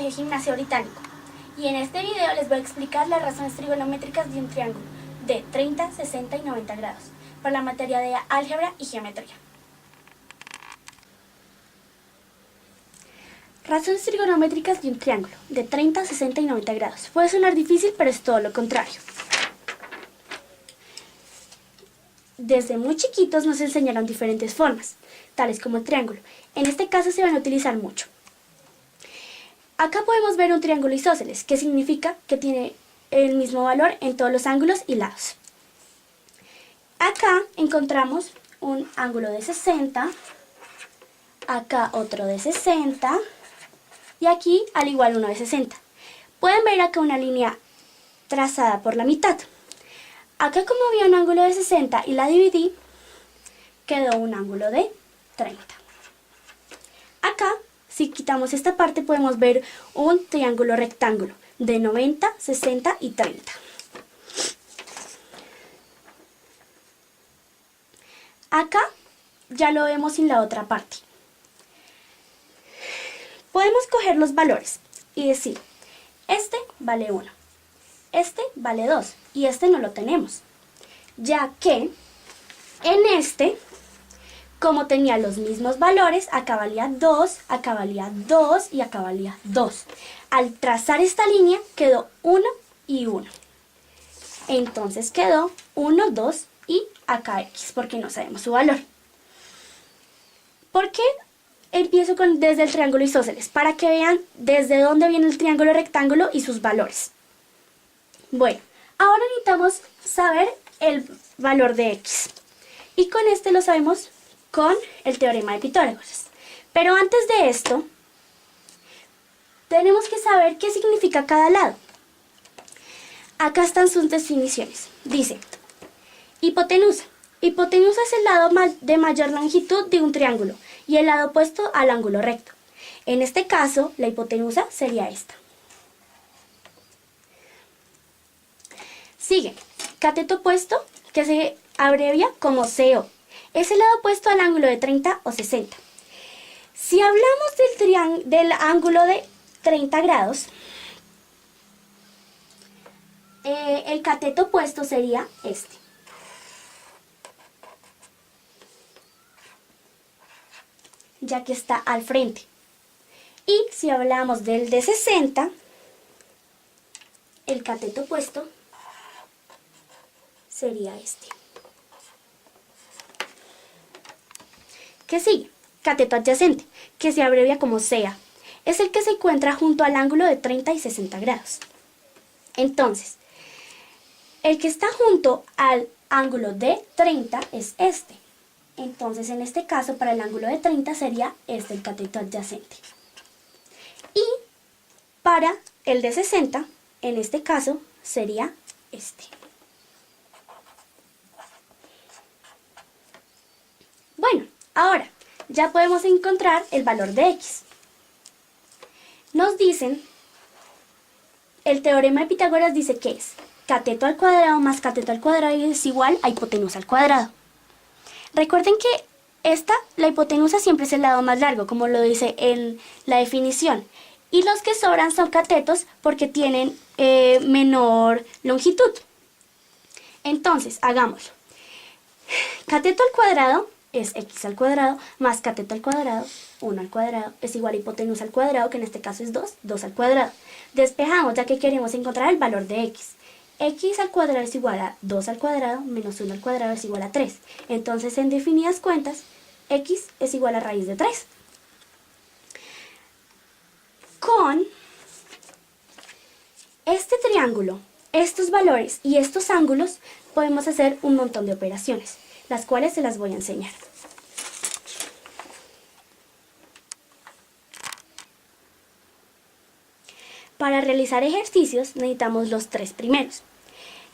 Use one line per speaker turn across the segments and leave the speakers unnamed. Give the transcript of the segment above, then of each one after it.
Colegio Gimnasio Británico y en este video les voy a explicar las razones trigonométricas de un triángulo de 30, 60 y 90 grados por la materia de álgebra y geometría. Razones trigonométricas de un triángulo de 30, 60 y 90 grados. Puede sonar difícil, pero es todo lo contrario. Desde muy chiquitos nos enseñaron diferentes formas, tales como el triángulo. En este caso se van a utilizar mucho. Acá podemos ver un triángulo isósceles, que significa que tiene el mismo valor en todos los ángulos y lados. Acá encontramos un ángulo de 60, acá otro de 60 y aquí al igual uno de 60. Pueden ver acá una línea trazada por la mitad. Acá como había un ángulo de 60 y la dividí, quedó un ángulo de 30. Acá, si quitamos esta parte, podemos ver un triángulo rectángulo de 90, 60 y 30. Acá ya lo vemos sin la otra parte. Podemos coger los valores y decir, este vale 1, este vale 2 y este no lo tenemos, ya que en este, como tenía los mismos valores, acá valía 2, acá valía 2 y acá valía 2. Al trazar esta línea quedó 1 y 1. Entonces quedó 1, 2 y acá x, porque no sabemos su valor. ¿Por qué empiezo desde el triángulo isósceles? Para que vean desde dónde viene el triángulo rectángulo y sus valores. Bueno, ahora necesitamos saber el valor de x. Y con este lo sabemos con el teorema de Pitágoras. Pero antes de esto, tenemos que saber qué significa cada lado. Acá están sus definiciones. Dice, hipotenusa. Hipotenusa es el lado de mayor longitud de un triángulo y el lado opuesto al ángulo recto. En este caso, la hipotenusa sería esta. Sigue, cateto opuesto, que se abrevia como CO. Es el lado opuesto al ángulo de 30 o 60. Si hablamos del ángulo de 30 grados, el cateto opuesto sería este. Ya que está al frente. Y si hablamos del de 60, el cateto opuesto sería este. ¿Qué sigue? Cateto adyacente, que se abrevia como CA. Es el que se encuentra junto al ángulo de 30 y 60 grados. Entonces, el que está junto al ángulo de 30 es este. Entonces, en este caso, para el ángulo de 30 sería este el cateto adyacente. Y para el de 60, en este caso, sería este. Bueno, ahora ya podemos encontrar el valor de x. Nos dicen, el teorema de Pitágoras dice que es cateto al cuadrado más cateto al cuadrado es igual a hipotenusa al cuadrado. Recuerden que la hipotenusa siempre es el lado más largo, como lo dice en la definición. Y los que sobran son catetos porque tienen menor longitud. Entonces, hagámoslo. Cateto al cuadrado es x al cuadrado más cateto al cuadrado, 1 al cuadrado, es igual a hipotenusa al cuadrado, que en este caso es 2, 2 al cuadrado. Despejamos ya que queremos encontrar el valor de x. X al cuadrado es igual a 2 al cuadrado menos 1 al cuadrado es igual a 3. Entonces, en definidas cuentas, x es igual a raíz de 3. Con este triángulo, estos valores y estos ángulos, podemos hacer un montón de operaciones, las cuales se las voy a enseñar. Para realizar ejercicios necesitamos los tres primeros.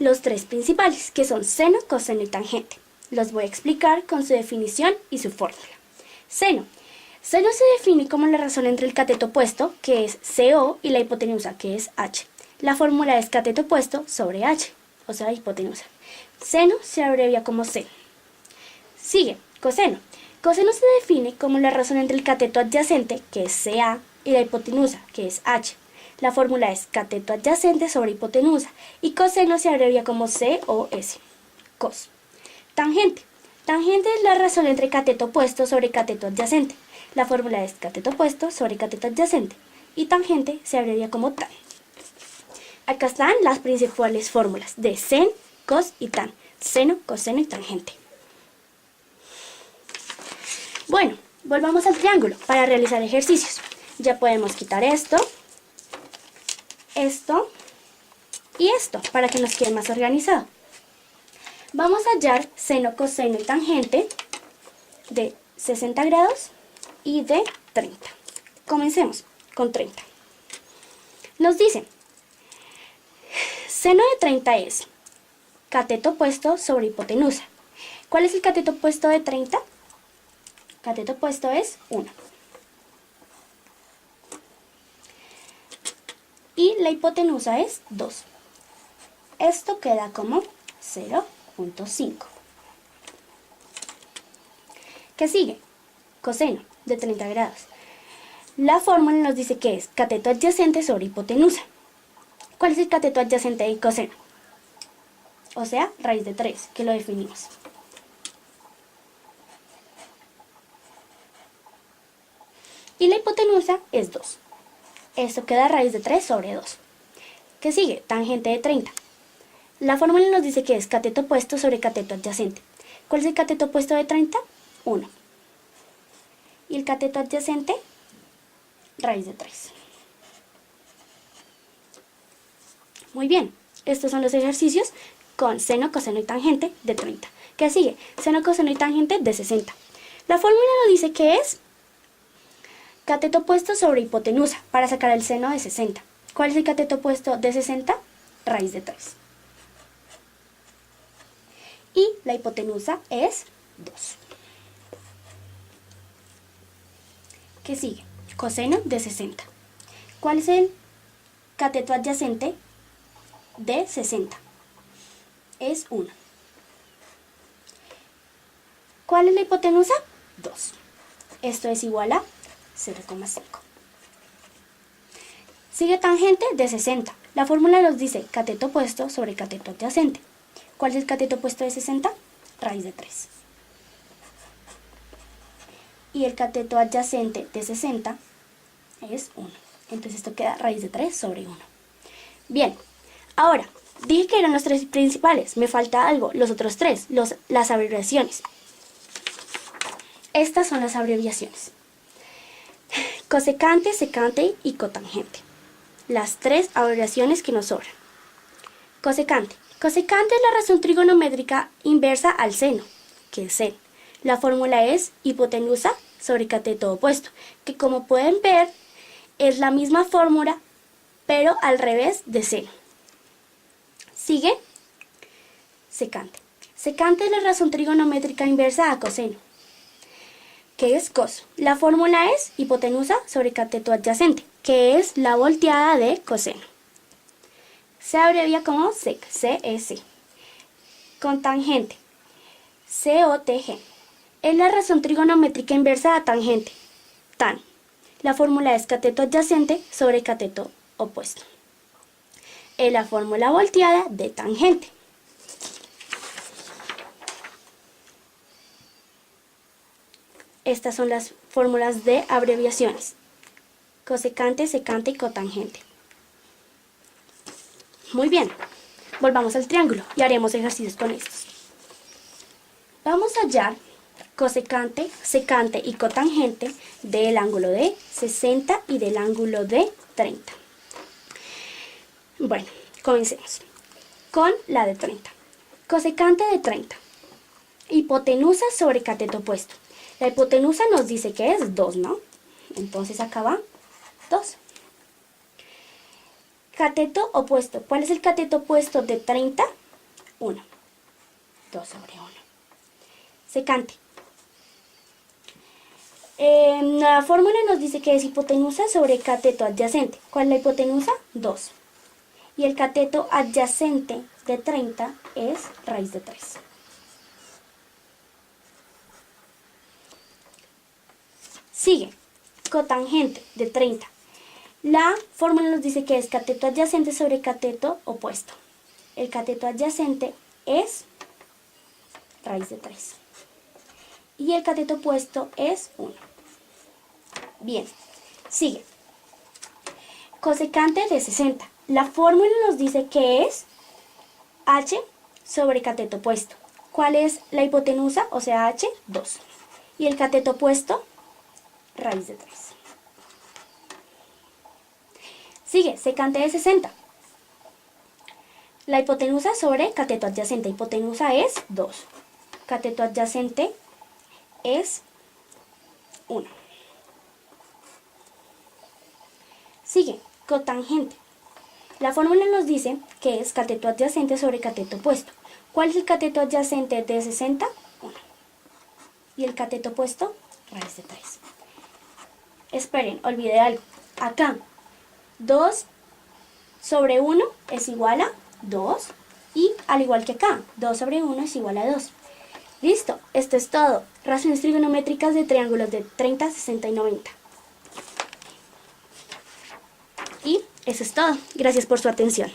Los tres principales, que son seno, coseno y tangente. Los voy a explicar con su definición y su fórmula. Seno. Seno se define como la razón entre el cateto opuesto, que es CO, y la hipotenusa, que es H. La fórmula es cateto opuesto sobre H, o sea, hipotenusa. Seno se abrevia como C. Sigue, coseno. Coseno se define como la razón entre el cateto adyacente, que es CA, y la hipotenusa, que es H. La fórmula es cateto adyacente sobre hipotenusa y coseno se abrevia como COS, cos. Tangente. Tangente es la razón entre cateto opuesto sobre cateto adyacente. La fórmula es cateto opuesto sobre cateto adyacente y tangente se abrevia como tan. Acá están las principales fórmulas de sen, cos y tan. Seno, coseno y tangente. Bueno, volvamos al triángulo para realizar ejercicios. Ya podemos quitar esto, esto y esto para que nos quede más organizado. Vamos a hallar seno, coseno y tangente de 60 grados y de 30. Comencemos con 30. Nos dice, seno de 30 es cateto opuesto sobre hipotenusa. ¿Cuál es el cateto opuesto de 30? Cateto opuesto es 1. Y la hipotenusa es 2. Esto queda como 0.5. ¿Qué sigue? Coseno de 30 grados. La fórmula nos dice que es cateto adyacente sobre hipotenusa. ¿Cuál es el cateto adyacente de coseno? O sea, raíz de 3, que lo definimos. Y la hipotenusa es 2. Esto queda raíz de 3 sobre 2. ¿Qué sigue? Tangente de 30. La fórmula nos dice que es cateto opuesto sobre cateto adyacente. ¿Cuál es el cateto opuesto de 30? 1. Y el cateto adyacente, raíz de 3. Muy bien, estos son los ejercicios con seno, coseno y tangente de 30. ¿Qué sigue? Seno, coseno y tangente de 60. La fórmula nos dice que es cateto opuesto sobre hipotenusa para sacar el seno de 60. ¿Cuál es el cateto opuesto de 60? Raíz de 3. Y la hipotenusa es 2. ¿Qué sigue? Coseno de 60. ¿Cuál es el cateto adyacente de 60? Es 1. ¿Cuál es la hipotenusa? 2. Esto es igual a 0,5. Sigue tangente de 60. La fórmula nos dice cateto opuesto sobre cateto adyacente. ¿Cuál es el cateto opuesto de 60? Raíz de 3. Y el cateto adyacente de 60 es 1. Entonces esto queda raíz de 3 sobre 1. Bien, ahora, dije que eran los 3 principales. Me falta algo, los otros 3, las abreviaciones. Estas son las abreviaciones. Cosecante, secante y cotangente. Las 3 abreviaciones que nos sobran. Cosecante. Cosecante es la razón trigonométrica inversa al seno, que es sen. La fórmula es hipotenusa sobre cateto opuesto, que como pueden ver es la misma fórmula, pero al revés de seno. Sigue secante. Secante es la razón trigonométrica inversa a coseno, que es cos. La fórmula es hipotenusa sobre cateto adyacente, que es la volteada de coseno. Se abrevia como sec, CS. Cotangente, COTG. Es la razón trigonométrica inversa a tangente, tan. La fórmula es cateto adyacente sobre cateto opuesto. Es la fórmula volteada de tangente. Estas son las fórmulas de abreviaciones. Cosecante, secante y cotangente. Muy bien, volvamos al triángulo y haremos ejercicios con estos. Vamos a hallar cosecante, secante y cotangente del ángulo de 60 y del ángulo de 30. Bueno, comencemos con la de 30. Cosecante de 30. Hipotenusa sobre cateto opuesto. La hipotenusa nos dice que es 2, ¿no? Entonces acá va 2. Cateto opuesto. ¿Cuál es el cateto opuesto de 30? 1. 2 sobre 1. Secante. La fórmula nos dice que es hipotenusa sobre cateto adyacente. ¿Cuál es la hipotenusa? 2. Y el cateto adyacente de 30 es raíz de 3. Sigue, cotangente de 30. La fórmula nos dice que es cateto adyacente sobre cateto opuesto. El cateto adyacente es raíz de 3. Y el cateto opuesto es 1. Bien, sigue. Cosecante de 60. La fórmula nos dice que es h sobre cateto opuesto. ¿Cuál es la hipotenusa? O sea, h, 2. Y el cateto opuesto, raíz de 3. Sigue, secante de 60. La hipotenusa sobre cateto adyacente. Hipotenusa es 2. Cateto adyacente es 1. Sigue, cotangente. La fórmula nos dice que es cateto adyacente sobre cateto opuesto. ¿Cuál es el cateto adyacente de 60? 1. Y el cateto opuesto, raíz de 3. Esperen, olvidé algo. Acá, 2 sobre 1 es igual a 2. Y al igual que acá, 2 sobre 1 es igual a 2. Listo, esto es todo. Razones trigonométricas de triángulos de 30, 60 y 90. Y eso es todo. Gracias por su atención.